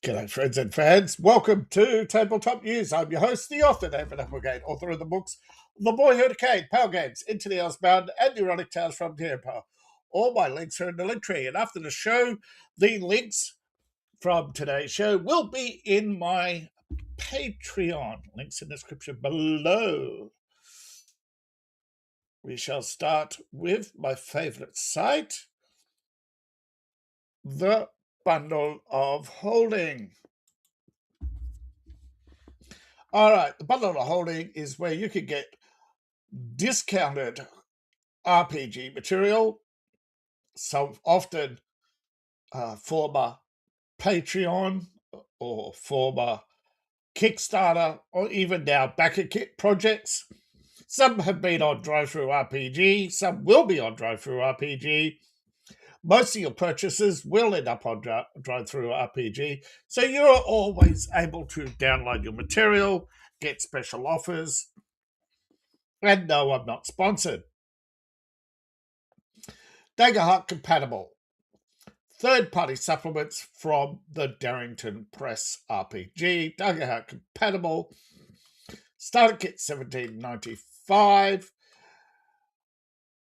G'day, friends and fans. Welcome to Tabletop News. I'm your host, the author, David Applegate, author of the books The Boyhood Arcade, Power Games, Into the Earthbound, and Erotic Tales from Tampa. All my links are in the link tree, and after the show, the links from today's show will be in my Patreon. Links in the description below. We shall start with my favorite site, the Bundle of Holding. All right, the Bundle of Holding is where you can get discounted RPG material, so often former Patreon or former Kickstarter, or even now BackerKit projects. Some have been on DriveThruRPG, some will be on DriveThruRPG. Most of your purchases will end up on DriveThruRPG, so you're always able to download your material, get special offers. And no, I'm not sponsored. Daggerheart compatible. Third-party supplements from the Darrington Press RPG. Daggerheart compatible. Starter kit $17.95.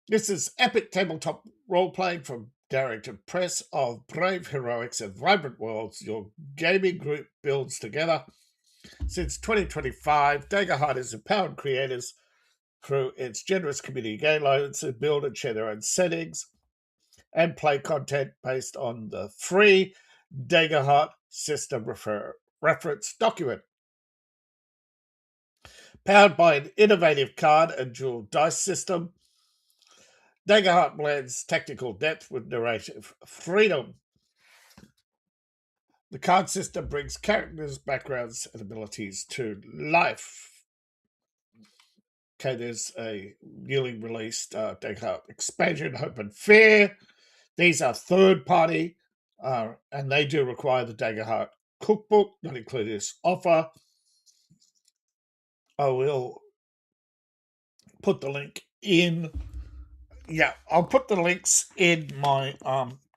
This is epic tabletop role-playing from Darrington Press of brave heroics and vibrant worlds your gaming group builds together. Since 2025, Daggerheart has empowered creators through its generous community game loads to build and share their own settings and play content based on the free Daggerheart system reference document. Powered by an innovative card and dual dice system, Daggerheart blends tactical depth with narrative freedom. The card system brings characters, backgrounds, and abilities to life. Okay, there's a newly released Daggerheart expansion, Hope and Fear. These are third-party, and they do require the Daggerheart cookbook, not included this offer. I will put the link in. Yeah, I'll put the links in my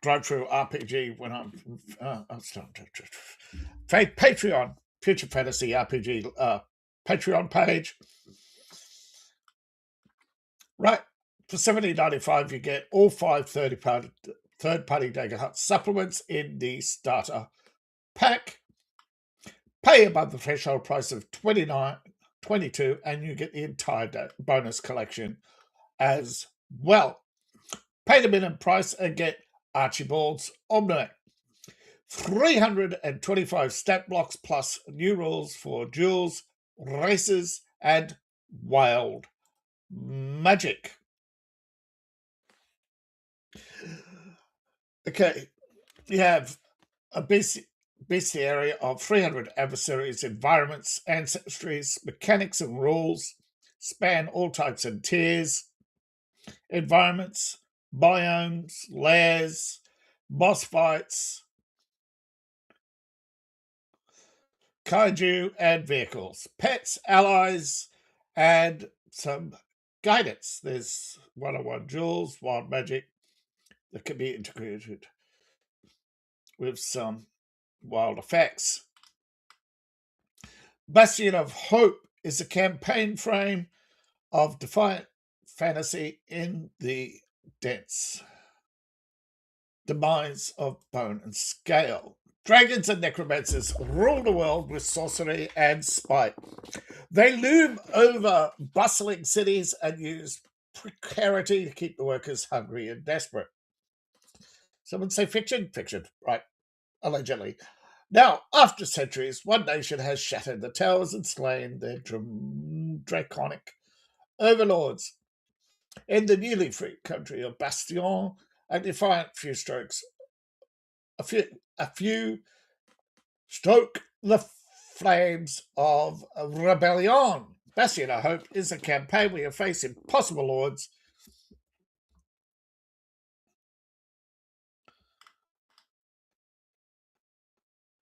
DriveThruRPG when I'm Patreon, Future Fantasy RPG Patreon page. Right, for $17.95 you get all 5 third-party Daggerheart supplements in the starter pack. Pay above the threshold price of $29.22 and you get the entire bonus collection as well. Pay the minimum price and get Archibald's Omnic. 325 stat blocks plus new rules for duels, races, and wild magic. Okay, you have a bestiary of 300 adversaries, environments, ancestries, mechanics, and rules, span all types and tiers, environments, biomes, lairs, boss fights, kaiju, and vehicles, pets, allies, and some guidance. There's one-on-one duels, wild magic that can be integrated with some wild effects. Bastion of Hope is a campaign frame of defiant fantasy in the dense demise of bone and scale. Dragons and necromancers rule the world with sorcery and spite. They loom over bustling cities and use precarity to keep the workers hungry and desperate. Someone say fiction? Fiction, right, allegedly. Now, after centuries, one nation has shattered the towers and slain their draconic overlords. In the newly free country of Bastion, a defiant few stroke the flames of rebellion. Bastion of Hope is a campaign where you face impossible lords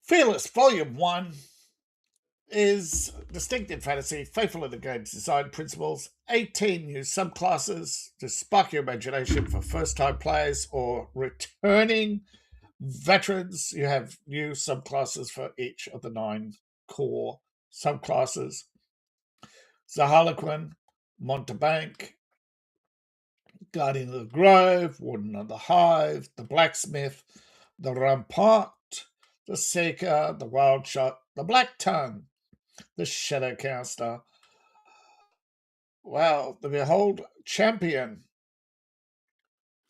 Fearless Volume 1 is distinctive fantasy, faithful in the game's design principles, 18 new subclasses to spark your imagination for first-time players or returning Veterans, you have new subclasses for each of the 9 core subclasses. The Harlequin, Montebank, Guardian of the Grove, Warden of the Hive, the Blacksmith, the Rampart, the Seeker, the Wild Shot, the Black Tongue, the Shadowcaster, wow, the Behold Champion,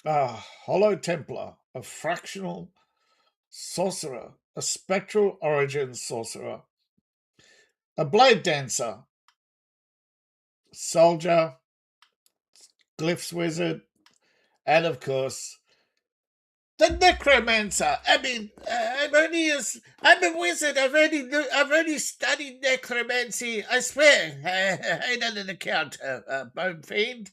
a Hollow Templar, a Fractional Sorcerer, a Spectral Origin Sorcerer, a Blade Dancer, Soldier, Glyphs Wizard, and of course, the Necromancer. I mean, I'm a wizard. I've only studied necromancy. I swear, I ain't on an account, Bone Fiend.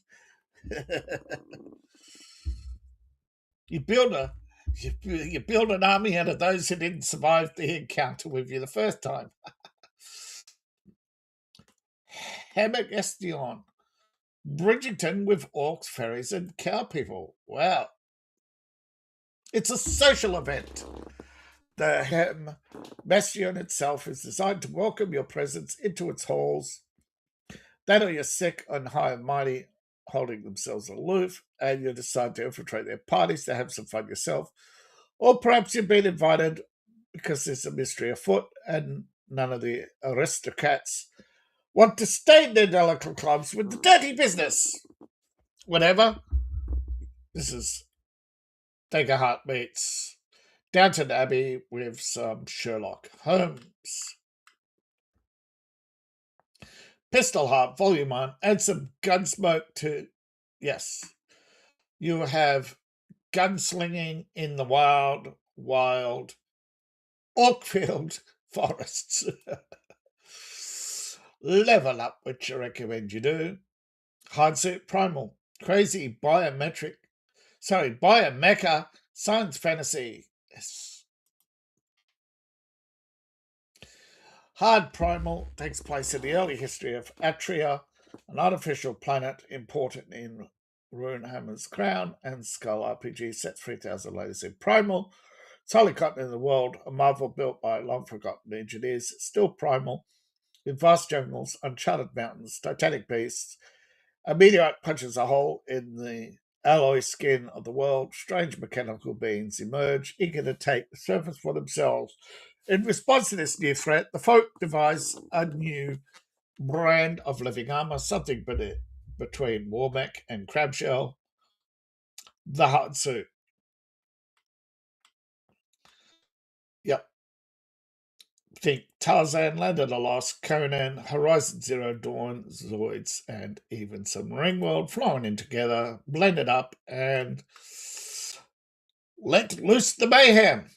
You build an army out of those who didn't survive the encounter with you the first time. Hammock Estion, Bridgerton with orcs, fairies, and cow people. Wow. It's a social event. The Hem Bastion itself is designed to welcome your presence into its halls. Then are your sick and high and mighty holding themselves aloof, and you decide to infiltrate their parties to have some fun yourself. Or perhaps you've been invited because there's a mystery afoot and none of the aristocrats want to stain their delicate clubs with the dirty business. Whatever. This is Take a Heart meets Downton Abbey with some Sherlock Holmes. Pistol Heart Volume 1 and some Gunsmoke too. Yes. You have gunslinging in the wild Orkfield forests. Level up, which I recommend you do. Hardsuit Primal. Crazy biomecha science fantasy. Yes. Hard Primal takes place in the early history of Atria, an artificial planet important in Runehammer's Crown and Skull RPG set 3,000 latest in Primal. It's highly continent in the world, a marvel built by long-forgotten engineers. It's still primal, with vast jungles, uncharted mountains, titanic beasts. A meteorite punches a hole in the alloy skin of the world. Strange mechanical beings emerge, eager to take the surface for themselves. In response to this new threat, the folk devise a new brand of living armor, something between Warmech and Crabshell, the Hardsuit. Yep. Think Tarzan, Land of the Lost, Conan, Horizon Zero Dawn, Zoids, and even some Ringworld flowing in together, blended up, and let loose the mayhem.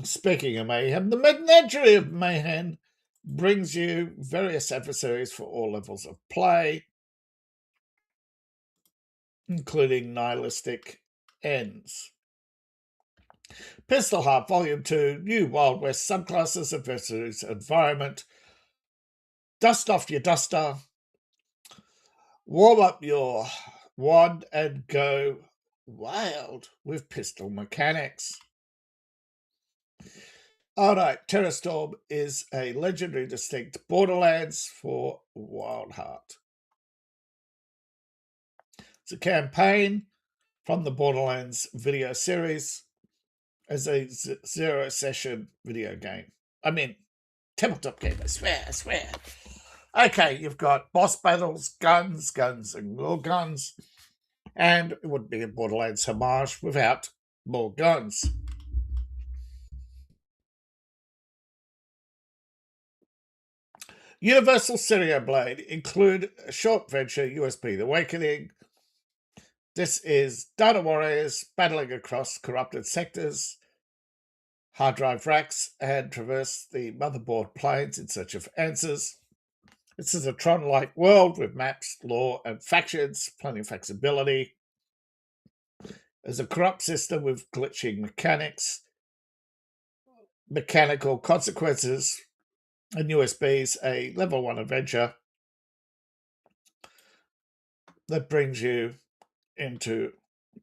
Speaking of mayhem, the menagerie of mayhem brings you various adversaries for all levels of play, including nihilistic ends. Pistol Heart Volume 2, new Wild West subclasses, adversaries, environment. Dust off your duster, warm up your wand, and go wild with pistol mechanics. Alright, Terrastorm is a legendary distinct Borderlands for Wildheart. It's a campaign from the Borderlands video series as a zero-session video game. I mean, tabletop game, I swear. Okay, you've got boss battles, guns, and more guns. And it wouldn't be a Borderlands homage without more guns. Universal Serial Blade include a short venture, USB The Awakening. This is data warriors battling across corrupted sectors, hard drive racks, and traverse the motherboard planes in search of answers. This is a Tron-like world with maps, lore, and factions, plenty of flexibility. There's a corrupt system with glitching mechanics, mechanical consequences, and USBs, a level 1 adventure that brings you into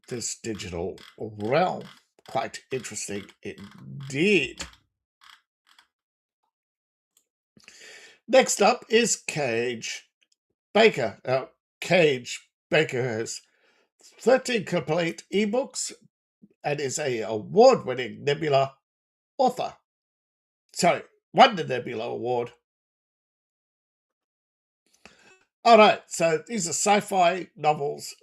this digital realm. quite interesting indeed. Next up is Cage Baker. Cage Baker has 13 complete ebooks and is a award-winning Nebula author. Sorry, won the Nebula Award. All right, so these are sci-fi novels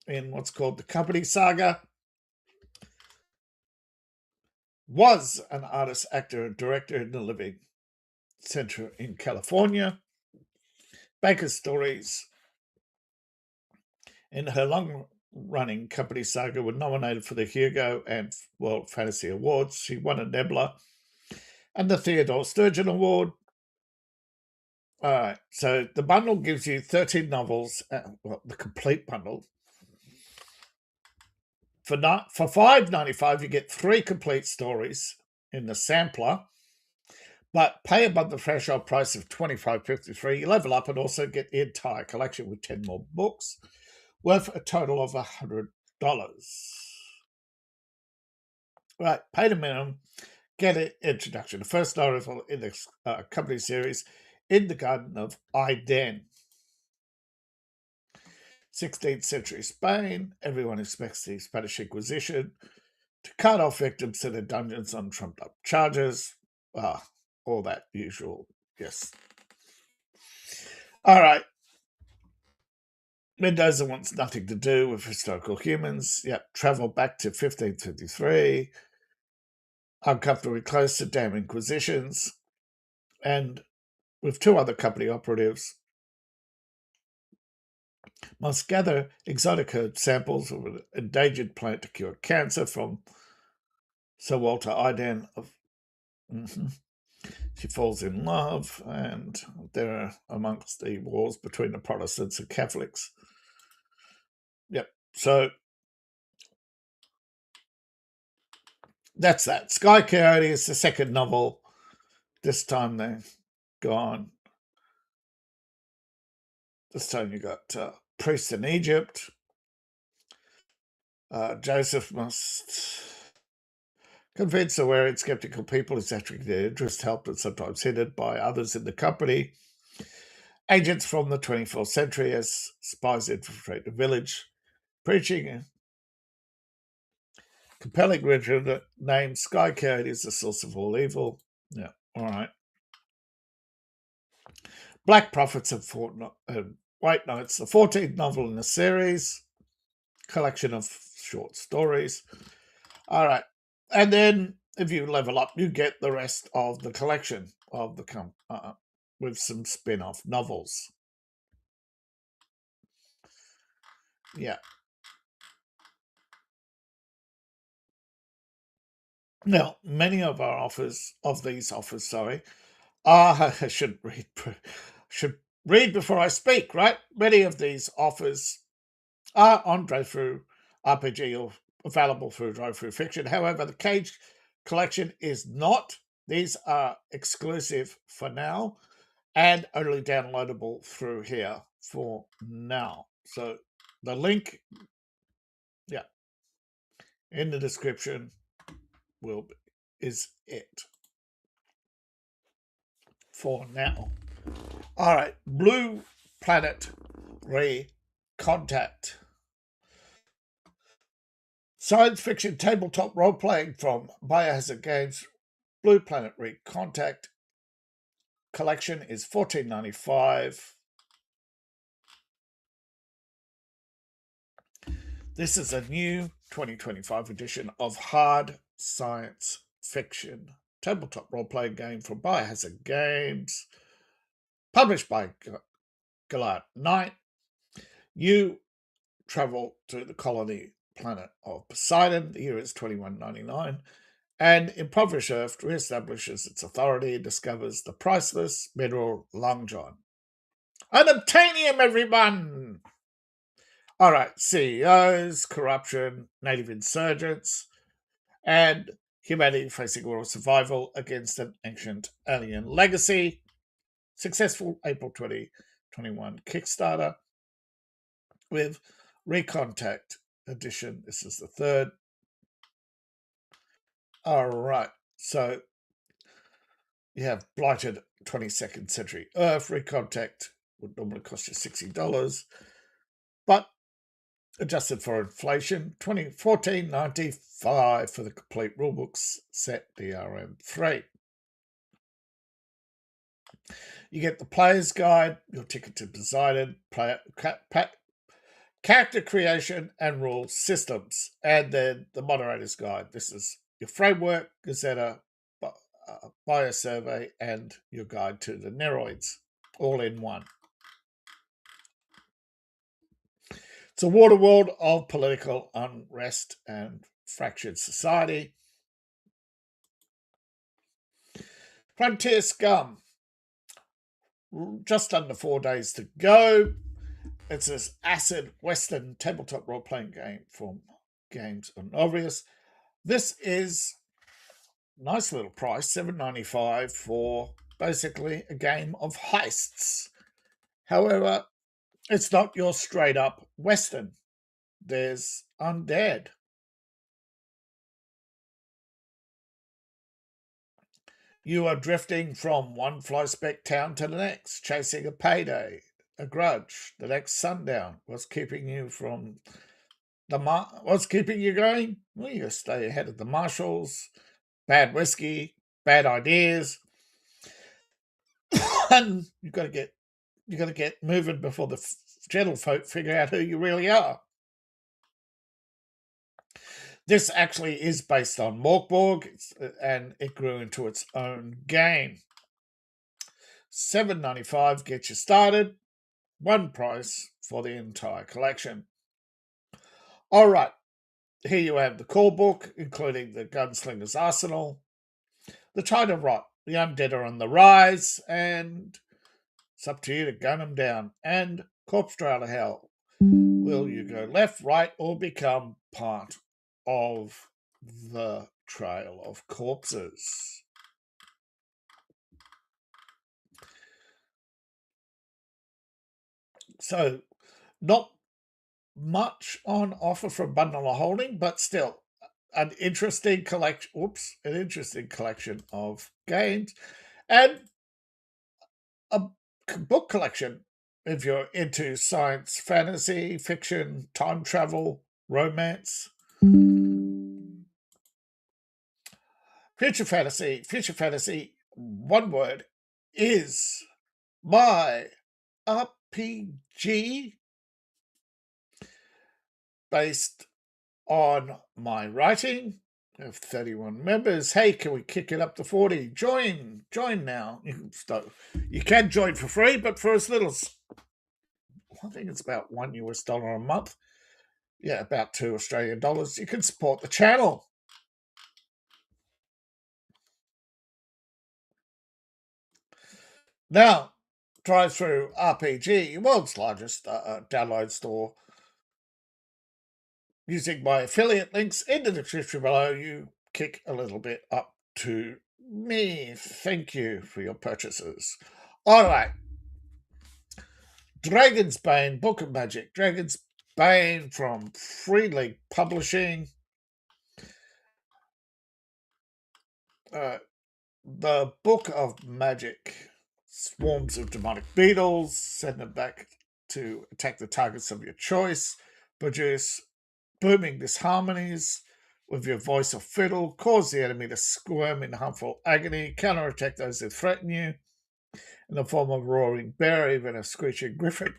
in what's called the Company Saga. Was an artist, actor, and director in the living center in California. Baker's stories in her long-running Company Saga were nominated for the Hugo and World Fantasy Awards. She won a Nebula and the Theodore Sturgeon Award. All right, so the bundle gives you 13 novels, the complete bundle. For $5.95, you get 3 complete stories in the sampler, but pay above the threshold price of $25.53. You level up and also get the entire collection with 10 more books, worth a total of $100. Right, pay the minimum, get an introduction. The first novel in the company series, In the Garden of Iden. 16th century Spain. Everyone expects the Spanish Inquisition to cut off victims to their dungeons on trumped up charges. All that usual, yes. All right. Mendoza wants nothing to do with historical humans. Yep, travel back to 1553. Uncomfortably close to damn inquisitions. And with 2 other company operatives, must gather exotic herb samples of an endangered plant to cure cancer from Sir Walter Iden of... She falls in love, and they're amongst the wars between the Protestants and Catholics. Yep, so that's that. Sky Coyote is the second novel. This time they're gone. This time you got Priest in Egypt. Joseph must convince the wary and skeptical people his attractive interest, helped and sometimes hindered by others in the company. Agents from the 24th century as spies infiltrate the village, preaching a compelling religion named Sky Coyote is the source of all evil. Yeah, all right. Black Prophets and White Knights, the 14th novel in the series, collection of short stories. All right. And then if you level up, you get the rest of the collection of the with some spin-off novels. Yeah. Now, many of our these offers, I should read before I speak, right? Many of these offers are on Drive-Thru RPG or available through Drive-Thru Fiction. However, the Cage collection is not. These are exclusive for now and only downloadable through here for now. So the link, in the description is it for now. All right, Blue Planet Recontact. Science fiction tabletop role-playing from Biohazard Games. Blue Planet Recontact collection is $14.95. This is a new 2025 edition of hard science fiction tabletop role-playing game from Biohazard Games, published by Gallant Knight. You travel to the colony planet of Poseidon. The year is 2199. And impoverished Earth reestablishes its authority and discovers the priceless mineral Long John. Unobtainium, everyone! All right, CEOs, corruption, native insurgents, and humanity facing world survival against an ancient alien legacy. Successful April 2021 Kickstarter with Recontact Edition. This is the third. All right. So you have Blighted 22nd Century Earth. Recontact would normally cost you $60, but adjusted for inflation, $14.95 for the complete rulebooks set DRM3. You get the player's guide, your ticket to Poseidon, character creation and rule systems, and then the moderator's guide. This is your framework, Gazetta, biosurvey, and your guide to the Neroids, all in one. It's a water world of political unrest and fractured society. Frontier Scum. Just under 4 days to go. It's this acid Western tabletop role-playing game from Games on Obvious. This is a nice little price, $7.95 for basically a game of heists. However, it's not your straight-up Western. There's undead. You are drifting from one fly-speck town to the next, chasing a payday, a grudge, the next sundown. What's keeping you from what's keeping you going? Well, you stay ahead of the marshals, bad whiskey, bad ideas, and you've got to get moving before the gentlefolk figure out who you really are. This actually is based on Morkborg, and it grew into its own game. $7.95 gets you started. One price for the entire collection. All right, here you have the core book, including the Gunslinger's Arsenal, the Tide of Rot, the Undead are on the Rise, and it's up to you to gun them down, and Corpse Trail to Hell. Will you go left, right, or become part of the Trail of Corpses? So, not much on offer from Bundle of Holding, but still an interesting collection. An interesting collection of games, and a book collection if you're into science, fantasy, fiction, time travel, romance. Future fantasy, one word, is my RPG based on my writing. We have 31 members. Hey, can we kick it up to 40? Join now. You can join for free, but for as little as, I think it's about $1 a month. Yeah, about $2 Australian. You can support the channel. Now, Drive-Through RPG, world's largest download store. Using my affiliate links in the description below, you kick a little bit up to me. Thank you for your purchases. All right. Dragonbane, Book of Magic. Dragonbane from Free League Publishing. The Book of Magic. Swarms of demonic beetles. Send them back to attack the targets of your choice. Produce booming disharmonies with your voice of fiddle. Cause the enemy to squirm in harmful agony. Counterattack those that threaten you in the form of a roaring bear, even a screeching griffin.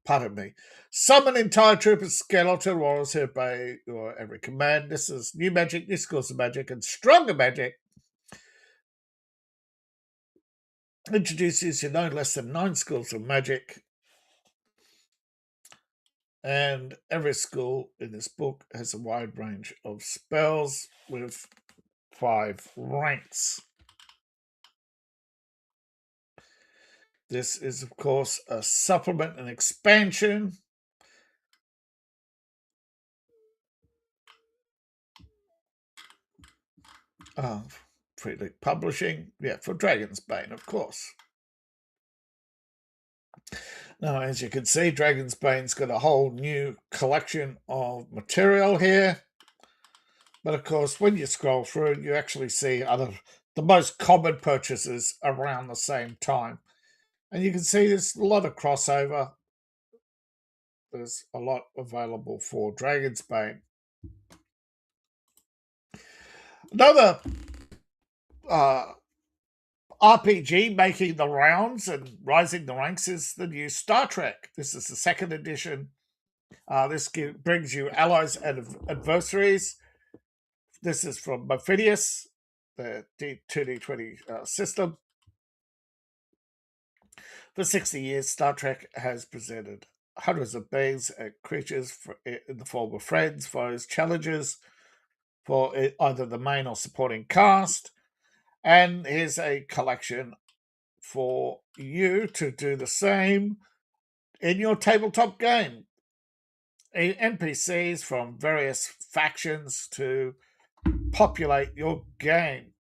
Pardon me. Summon entire troop of skeleton warriors who obey your every command. This is new magic, new schools of magic, and stronger magic. Introduces you no less than 9 schools of magic. And every school in this book has a wide range of spells with 5 ranks. This is, of course, a supplement and expansion. Free League Publishing. Yeah, for Dragonbane, of course. Now, as you can see, Dragonbane's got a whole new collection of material here. But of course, when you scroll through, you actually see the most common purchases around the same time. And you can see there's a lot of crossover. There's a lot available for Dragonbane. Another RPG making the rounds and rising the ranks is the new Star Trek. This is the second edition. This brings you allies and adversaries. This is from Modiphius, the 2D20 system. For 60 years, Star Trek has presented hundreds of beings and creatures in the form of friends, foes, challenges for either the main or supporting cast. And here's a collection for you to do the same in your tabletop game. NPCs from various factions to populate your game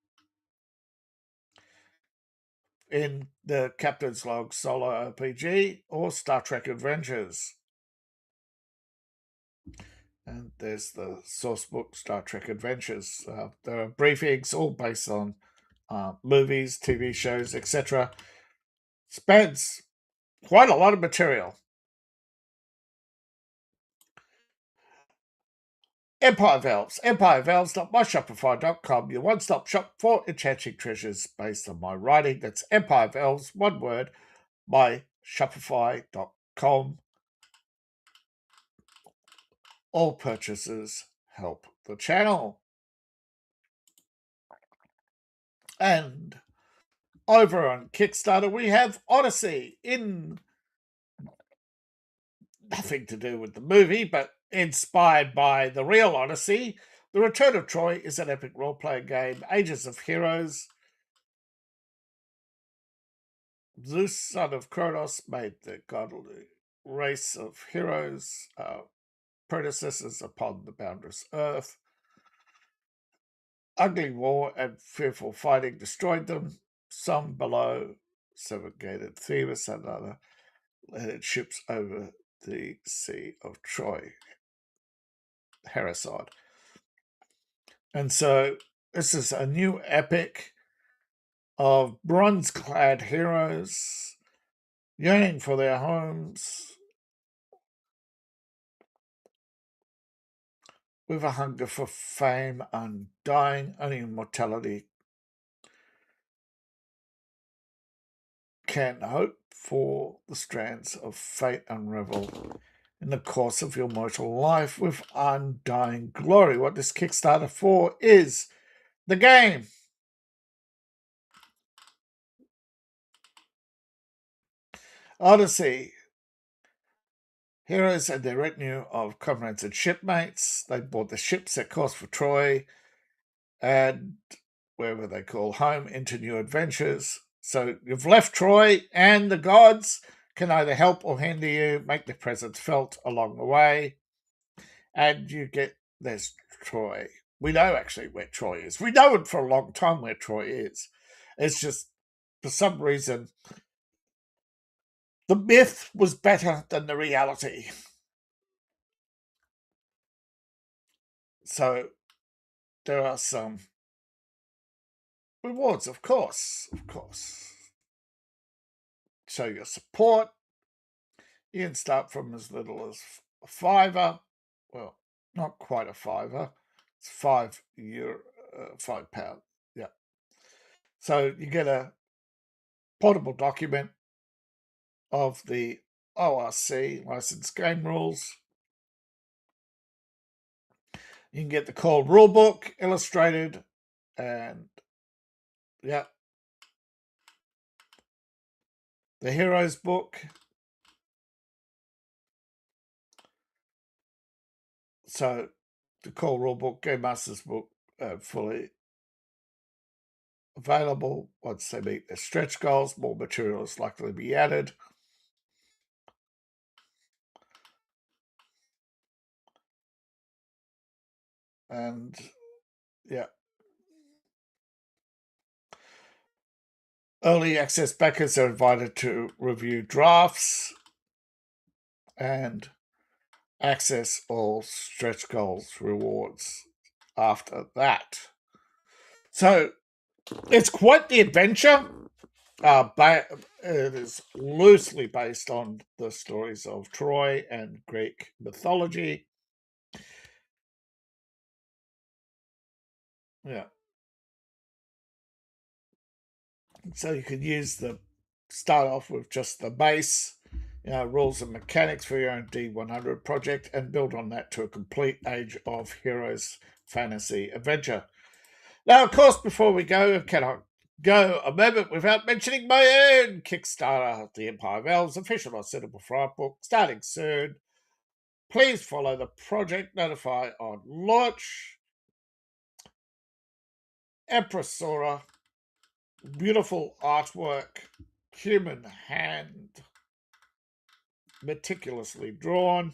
in the Captain's Log Solo RPG or Star Trek Adventures. And there's the Sourcebook Star Trek Adventures. There are briefings all based on movies, TV shows, etc. Spans quite a lot of material. Empire of Elves. EmpireofElves.myshopify.com, your one-stop shop for enchanting treasures based on my writing. That's Empire of Elves, one word, myshopify.com. All purchases help the channel. And over on Kickstarter, we have Odyssey, in nothing to do with the movie, but inspired by the real Odyssey. The Return of Troy is an epic role-playing game. Ages of Heroes. Zeus, son of Kronos, made the godly race of heroes, predecessors upon the boundless earth. Ugly war and fearful fighting destroyed them. Some below seven-gated Thebes and other led ships over the Sea of Troy. Heresod. And so this is a new epic of bronze-clad heroes yearning for their homes, with a hunger for fame undying. Only immortality can hope for the strands of fate unravel in the course of your mortal life with undying glory. What this Kickstarter for is the game. Odyssey. Heroes and their retinue of comrades and shipmates. They board the ships that course for Troy and wherever they call home into new adventures. So you've left Troy, and the gods can either help or hinder you, make their presence felt along the way. And you get, there's Troy. We know actually where Troy is. We know it for a long time where Troy is. It's just, for some reason, the myth was better than the reality. So there are some rewards, of course. Show your support. You can start from as little as a £5. Well, not quite a £5. It's €5, £5. Yeah. So you get a portable document of the ORC licensed game rules. You can get the core rulebook illustrated, and yeah, the Heroes book. So the core rulebook, Game Master's book, fully available. Once they meet their stretch goals, more material is likely to be added. And yeah, early access backers are invited to review drafts and access all stretch goals rewards. after that. So it's quite the adventure. It is loosely based on the stories of Troy and Greek mythology. Yeah. So you can start off with just the base, rules and mechanics for your own D100 project and build on that to a complete Age of Heroes fantasy adventure. Now, of course, before we go, I cannot go a moment without mentioning my own Kickstarter, The Empire of Elves, official suitable for art book, starting soon. Please follow the project, notify on launch. Empress Sora, beautiful artwork, human hand, meticulously drawn.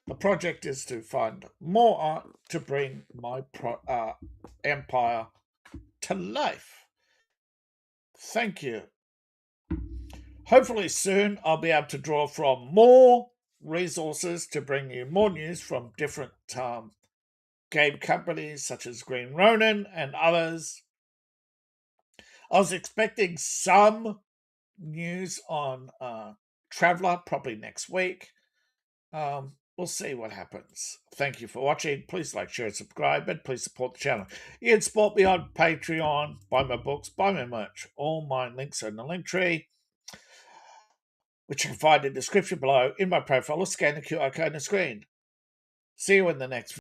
The project is to find more art to bring my empire to life. Thank you. Hopefully soon I'll be able to draw from more resources to bring you more news from different game companies such as Green Ronin and others. I was expecting some news on Traveller probably next week. We'll see what happens. Thank you for watching. Please like, share, and subscribe, and please support the channel. You can support me on Patreon, buy my books, buy my merch. All my links are in the link tree, which you can find in the description below, in my profile, or scan the QR code on the screen. See you in the next video.